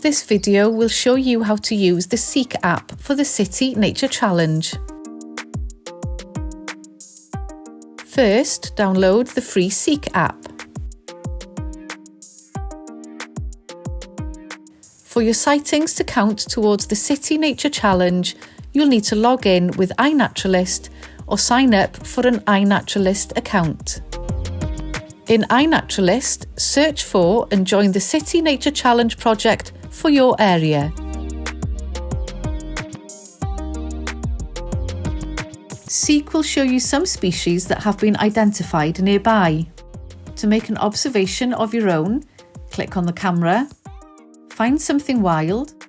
This video will show you how to use the Seek app for the City Nature Challenge. First, download the free Seek app. For your sightings to count towards the City Nature Challenge, you'll need to log in with iNaturalist or sign up for an iNaturalist account. In iNaturalist, search for and join the City Nature Challenge project for your area. Seek will show you some species that have been identified nearby. To make an observation of your own, click on the camera, find something wild,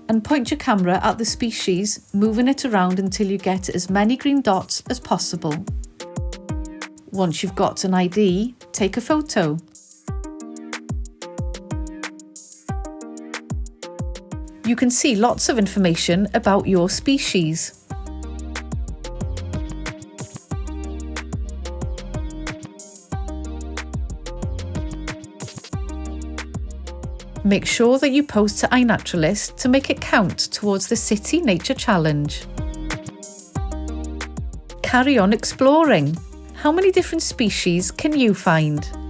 and point your camera at the species, moving it around until you get as many green dots as possible. Once you've got an ID, take a photo. You can see lots of information about your species. Make sure that you post to iNaturalist to make it count towards the City Nature Challenge. Carry on exploring. How many different species can you find?